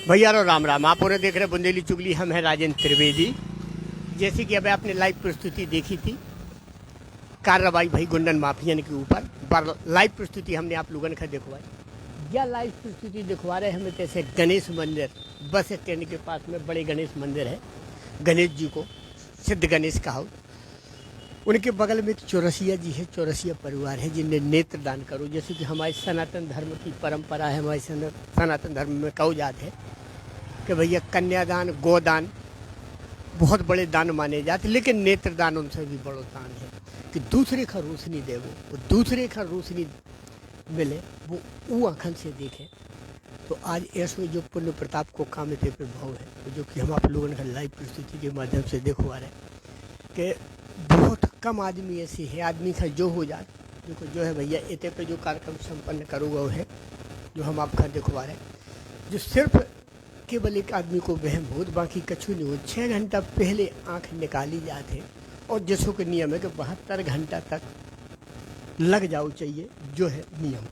भैया रो राम राम। आप उन्हें देख रहे बुंदेली चुगली, हम हैं राजेंद्र त्रिवेदी। जैसे कि अभी आपने लाइव प्रस्तुति देखी थी कार्रवाई भाई गुंडन माफियन के ऊपर, पर लाइव प्रस्तुति हमने आप लोगों ने दिखवाई। यह लाइव प्रस्तुति दिखवा रहे हमें जैसे गणेश मंदिर बस स्टैंड के पास में बड़े गणेश मंदिर है, गणेश जी को सिद्ध गणेश कहा। उनके बगल में एक चौरसिया जी है, चौरसिया परिवार है जिनने नेत्र दान करो। जैसे कि हमारे सनातन धर्म की परंपरा है, हमारे सनातन धर्म में कहो जाते है कि भैया कन्यादान गोदान बहुत बड़े दान माने जाते, लेकिन नेत्र दान उनसे भी बड़ो दान है कि दूसरे का रोशनी दे, वो दूसरे का रोशनी मिले, वो आँखन से देखे। तो आज ऐसे जो पुण्य प्रताप को काम पे प्रभाव है, तो जो कि हम आप लोगों ने लाइव प्रस्तुति के माध्यम से देखवा रहे कि बहुत कम आदमी ऐसे है, आदमी का जो हो जाए देखो जो है भैया इतने पे जो कार्यक्रम संपन्न करोगे वो है जो हम आपका दिखवा रहे हैं, जो सिर्फ केवल एक आदमी को वहम हो, बाकी कछु नहीं हो। 6 घंटा पहले आंख निकाली जाते और जैसों के नियम है कि 72 घंटा तक लग जाओ चाहिए, जो है नियम।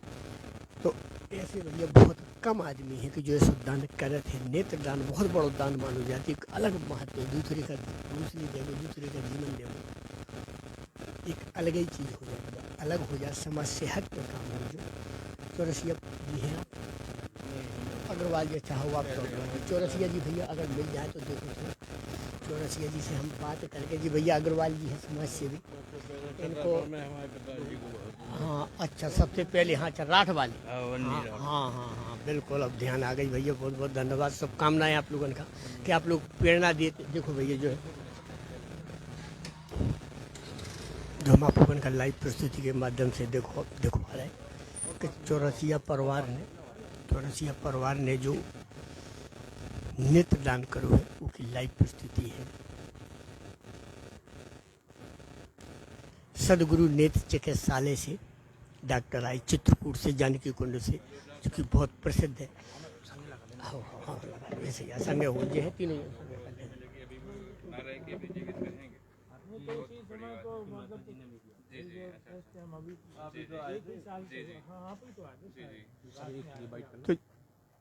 तो ऐसे भैया बहुत कम आदमी है कि जो ऐसा दान करते हैं। नेत्र दान बहुत बड़ा दान मानो जाती है, एक अलग महत्व है। दूसरे का रोशनी देवो, दूसरे का जीवन देवो, एक अलग ही चीज़ हो जाए, अलग हो जाए, समाज से हट कर काम हो। जो चौरसिया जी हैं अग्रवाल जी, चाहो आप चौरसिया जी भैया अगर मिल जाए तो देखो तो चौरसिया जी से हम बात करके जी भैया अग्रवाल जी हैं समाज सेवी, इनको हाँ अच्छा सबसे पहले हाँ अच्छा राठ वाले हाँ बिल्कुल अब ध्यान आ गई भैया, बहुत बहुत धन्यवाद। शुभकामनाएं आप लोगों का कि आप लोग प्रेरणा देते। देखो भैया जो है जो हम आप लोगों का लाइव प्रस्तुति के माध्यम से दिखवा रहे हैं कि चौरसिया परिवार ने जो नेत्र दान करो है वो की लाइव प्रस्तुति है। सदगुरु नेत्र चिकित्सालय से डॉक्टर आई, चित्रकूट से, जानकी कुंड से, जो कि बहुत प्रसिद्ध है। हाँ ऐसे संगे हो जो है तीनों तो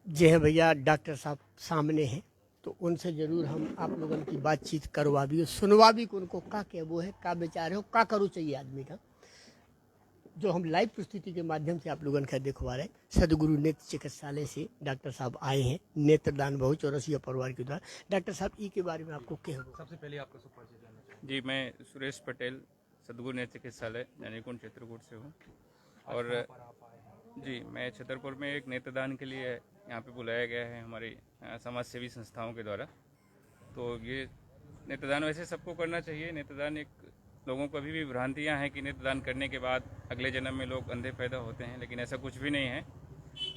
जे है भैया डॉक्टर साहब सामने हैं, तो उनसे जरूर हम आप लोगों की बातचीत करवा भी सुनवा भी कि उनको का क्या वो है, का विचार है, का करो चाहिए आदमी का, जो हम लाइव प्रस्तुति के माध्यम से आप लोगों का दिखवा रहे हैं। सदगुरु नेत्र चिकित्सालय से डॉक्टर साहब आए हैं, नेत्रदान बहु चौरसिया परिवार के द्वारा। डॉक्टर साहब ई के बारे में आपको क्या है? सबसे पहले आपका सुपरिचित जानना चाहिए। जी, मैं सुरेश पटेल, सदगुरु नेत्र चिकित्सालय जानकीकुंड चित्रकूट से हूँ। और जी, मैं छतरपुर में एक नेत्रदान के लिए यहाँ पे बुलाया गया है हमारी समाज सेवी संस्थाओं के द्वारा। तो ये नेत्रदान वैसे सबको करना चाहिए। नेत्रदान एक लोगों को अभी भी भ्रांतियाँ हैं कि नेत्रदान करने के बाद अगले जन्म में लोग अंधे पैदा होते हैं, लेकिन ऐसा कुछ भी नहीं है।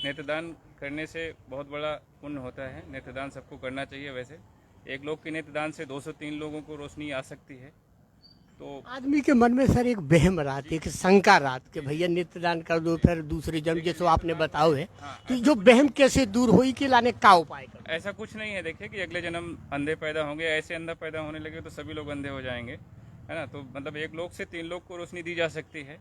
नेत्रदान करने से बहुत बड़ा पुण्य होता है। नेत्रदान सबको करना चाहिए। वैसे एक लोग के नेत्रदान से 2 से 3 लोगों को रोशनी आ सकती है। तो आदमी के मन में सर एक वहम रात, एक शंका रात कि भैया नेत्रदान कर दो फिर दूसरे जन्म, जैसे आपने बताओ है, तो जो वहम कैसे दूर हो कि लाने का उपाय कर? ऐसा कुछ नहीं है। देखिए कि अगले जन्म अंधे पैदा होंगे, ऐसे अंधा पैदा होने लगे तो सभी लोग अंधे हो जाएंगे, है ना। तो मतलब एक लोग से 3 लोग को रोशनी दी जा सकती है,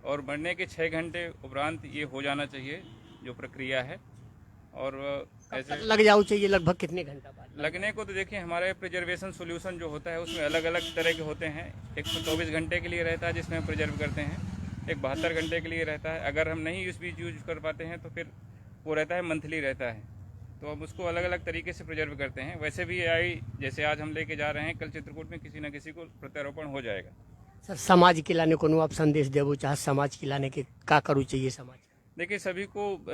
और मरने के 6 घंटे उपरांत ये हो जाना चाहिए जो प्रक्रिया है। और ऐसे लग जाओ चाहिए लगभग कितने घंटा बाद? लगने को तो देखिए हमारे प्रिजर्वेशन सॉल्यूशन जो होता है उसमें अलग अलग तरह के होते हैं। एक 24 घंटे के लिए रहता है जिसमें हम प्रिजर्व करते हैं, एक 72 घंटे के लिए रहता है। अगर हम नहीं इस बीच यूज कर पाते हैं तो फिर वो रहता है मंथली रहता है। तो हम उसको अलग अलग तरीके से प्रिजर्व करते हैं। वैसे भी आई जैसे आज हम लेके जा रहे हैं, कल चित्रकूट में किसी न किसी को प्रत्यारोपण हो जाएगा। सर समाज के लाने को आप संदेश देवो चाहे समाज के लाने के का करू चाहिए समाज? देखिए सभी को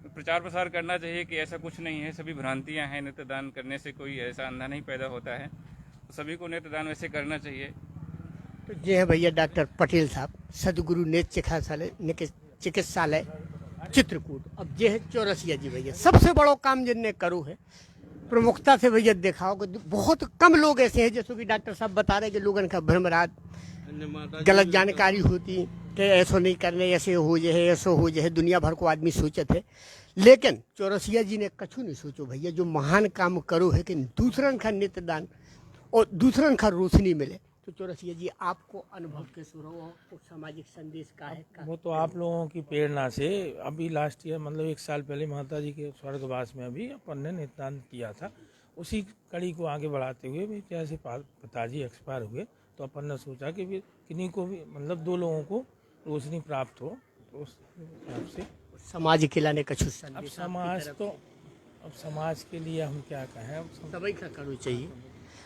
प्रचार प्रसार करना चाहिए कि ऐसा कुछ नहीं है, सभी भ्रांतियां हैं। नेत्रदान करने से कोई ऐसा अंधा नहीं पैदा होता है, तो सभी को नेत्रदान वैसे करना चाहिए। तो ये है भैया डॉक्टर पटेल साहब, सदगुरु नेत्र चिकित्सालय चित्रकूट। अब ये है चौरसिया जी भैया, सबसे बड़ो काम जिनने करो है प्रमुखता से भैया दिखाओ कि बहुत कम लोग ऐसे हैं जैसे कि डॉक्टर साहब बता रहे कि लोगों का भ्रमरात गलत जानकारी होती कि ऐसा नहीं करने, ऐसे हो जाए, ऐसा हो जाए, दुनिया भर को आदमी सोचते है। लेकिन चौरसिया जी ने कछु नहीं सोचो भैया, जो महान काम करो है कि दूसरन का नेत्रदान और दूसरन का रोशनी मिले, तो चौरसिया जी आपको अनुभव कैसे हो रहा हो सामाजिक संदेश का है का? वो तो आप लोगों की प्रेरणा से अभी लास्ट ईयर मतलब 1 साल पहले माता जी के स्वर्गवास में अभी अपन ने नेत्रदान किया था। उसी कड़ी को आगे बढ़ाते हुए भी जैसे पिताजी एक्सपायर हुए तो अपन ने सोचा कि भी किन्हीं को भी मतलब 2 लोगों को रोशनी प्राप्त हो, तो उस हिसाब से समाज के लाने का अब संदेश समाज तो अब समाज के लिए हम क्या कहें, अब सबई का करो चाहिए।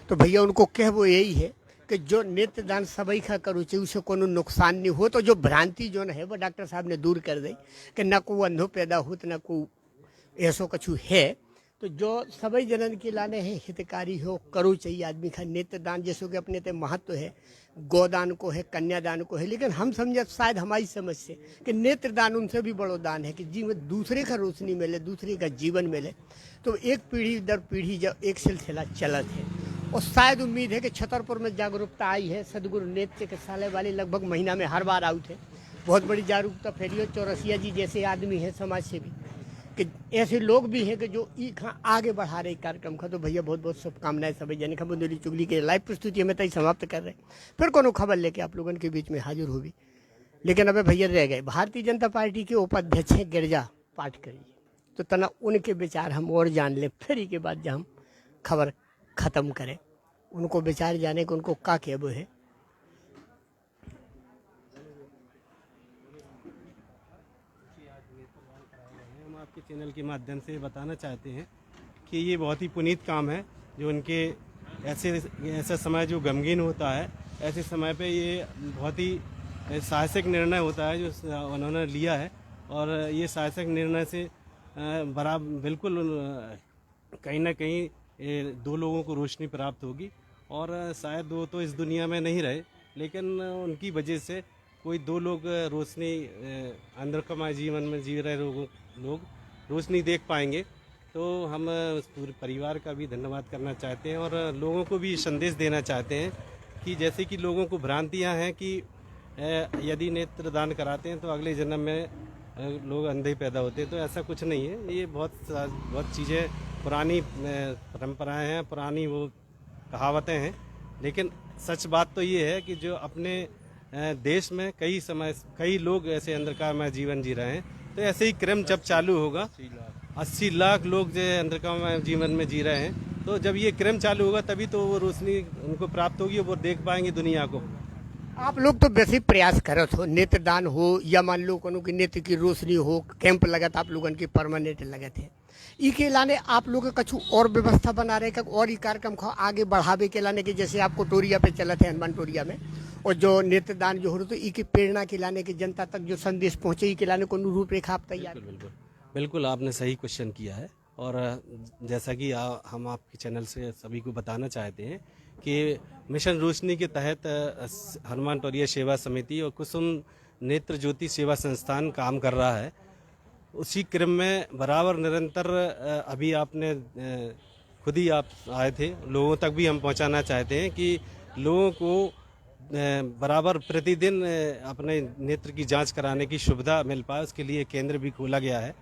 तो भैया उनको कह वो यही है कि जो नेत्रदान सबई का करो चाहिए, उसे कोनो नुकसान नहीं हो। तो जो भ्रांति जो है वो डॉक्टर साहब ने दूर कर दी कि न को अंधो पैदा हो न को ऐसो कछु है। तो जो सबई जनन के लाने हैं हितकारी हो करो चाहिए आदमी का नेत्रदान। जैसे कि अपने ते महत्व है, गोदान को है, कन्यादान को है, लेकिन हम समझे शायद हमारी समझ से कि नेत्रदान उनसे भी बड़ो दान है कि जीवन दूसरे का रोशनी मिले, दूसरे का जीवन मिले। तो एक पीढ़ी दर पीढ़ी जब एक सिलसिला चलत है और शायद उम्मीद है कि छतरपुर में जागरूकता आई है। सदगुरु नेत्र चिकित्सालय वाले लगभग महीना में हर बार आउट है, बहुत बड़ी जागरूकता फैली। चौरसिया जी जैसे आदमी हैं समाज से भी कि ऐसे लोग भी हैं कि जो आगे बढ़ा रहे कार्यक्रम का। तो भैया बहुत बहुत शुभकामनाएं सभी जन का। बुंदेली चुगली के लाइव प्रस्तुति हमें तय समाप्त कर रहे हैं, फिर कोनो खबर लेके आप लोगों के बीच में हाजिर होगी। लेकिन अबे भैया रह गए भारतीय जनता पार्टी के उपाध्यक्ष हैं गिरजा पाटकर, तो तना उनके विचार हम और जान ले, फिर ही के बाद जब हम खबर खत्म करें उनको विचार जाने को उनको का कहबो है। हम आपके चैनल के माध्यम से बताना चाहते हैं कि ये बहुत ही पुनीत काम है जो उनके ऐसा समय जो गमगीन होता है, ऐसे समय पे ये बहुत ही साहसिक निर्णय होता है जो उन्होंने लिया है। और ये साहसिक निर्णय से बराबर बिल्कुल कहीं ना कहीं 2 लोगों को रोशनी प्राप्त होगी। और शायद वो तो इस दुनिया में नहीं रहे, लेकिन उनकी वजह से कोई 2 लोग रोशनी अंधकारमय जीवन में जी रहे लोग रोशनी देख पाएंगे। तो हम पूरे परिवार का भी धन्यवाद करना चाहते हैं और लोगों को भी संदेश देना चाहते हैं कि जैसे कि लोगों को भ्रांतियां हैं कि यदि नेत्रदान कराते हैं तो अगले जन्म में लोग अंधे पैदा होते हैं, तो ऐसा कुछ नहीं है। ये बहुत चीज़ें पुरानी परंपराएं हैं, पुरानी वो कहावतें हैं। लेकिन सच बात तो ये है कि जो अपने देश में कई लोग ऐसे अंधकारमय जीवन जी रहे हैं। तो ऐसे ही क्रम जब चालू होगा, 80 लाख लोग जो अंधकारमय जीवन में जी रहे हैं, तो जब ये क्रम चालू होगा तभी तो वो रोशनी उनको प्राप्त होगी, वो देख पाएंगे दुनिया को। आप लोग तो वैसे प्रयास करत हो, नेत्रदान हो या मान लो कोनो की नेत्र की रोशनी हो, कैंप लगत आप लोगन की परमानेंट लगत है। ई के लाने आप लोग कछु और व्यवस्था बना रहे और ये कार्यक्रम को आगे बढ़ावे के लाने के, जैसे आपको टोरिया पे चलत है हनुमान टोरिया में, और जो नेत्रदान जो हो रहा तो ई की प्रेरणा के लाने के जनता तक जो संदेश पहुँचे, ई के लाने को रूपरेखा आप तैयार? बिल्कुल आपने सही क्वेश्चन किया है। और जैसा कि हम आपके चैनल से सभी को बताना चाहते हैं कि मिशन रोशनी के तहत हनुमान टोरिया सेवा समिति और कुसुम नेत्र ज्योति सेवा संस्थान काम कर रहा है। उसी क्रम में बराबर निरंतर अभी आपने खुद ही आप आए थे, लोगों तक भी हम पहुंचाना चाहते हैं कि लोगों को बराबर प्रतिदिन अपने नेत्र की जांच कराने की सुविधा मिल पाए, उसके लिए केंद्र भी खोला गया है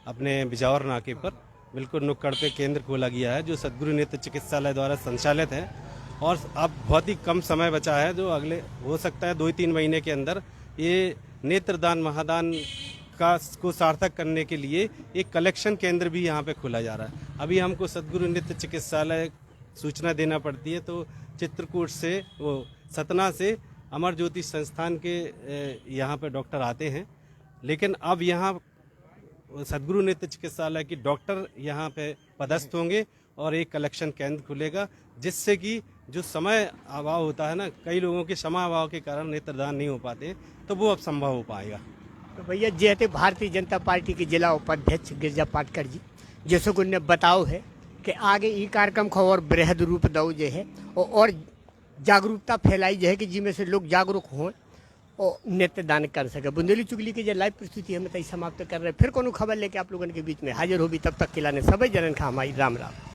अपने बिजावर नाके पर। बिल्कुल नुक्कड़ पे केंद्र खोला गया है जो सदगुरु नेत्र चिकित्सालय द्वारा संचालित है। और अब बहुत ही कम समय बचा है, जो अगले हो सकता है 2-3 महीने के अंदर ये नेत्रदान महादान को सार्थक करने के लिए एक कलेक्शन केंद्र भी यहाँ पे खोला जा रहा है। अभी हमको सदगुरु नेत्र चिकित्सालय सूचना देना पड़ती है, तो चित्रकूट से वो सतना से अमर ज्योति संस्थान के यहाँ पे डॉक्टर आते हैं। लेकिन अब यहाँ सदगुरु नेत्र चिकित्सालय की डॉक्टर यहाँ पे पदस्थ होंगे और एक कलेक्शन केंद्र खुलेगा, जिससे कि जो समय अभाव होता है ना, कई लोगों के समय अभाव के कारण नेत्रदान नहीं हो पाते, तो वो अब संभव हो पाएगा। तो भैया जैसे भारतीय जनता पार्टी के जिला उपाध्यक्ष गिरजा पाटकर जी जैसे को उन्हें बताओ है कि आगे ये कार्यक्रम को और बृहद रूप दो जो है और जागरूकता फैलाई जो है कि जिसमें से लोग जागरूक हों और नेत्रदान कर सके। बुंदेली चुगली की जो लाइव प्रस्तुति हमें तय समाप्त कर रहे हैं, फिर कोनो खबर लेके आप लोगों के बीच में हाजिर होगी। तब तक खिलाने सभी जनन का हमारी राम राम।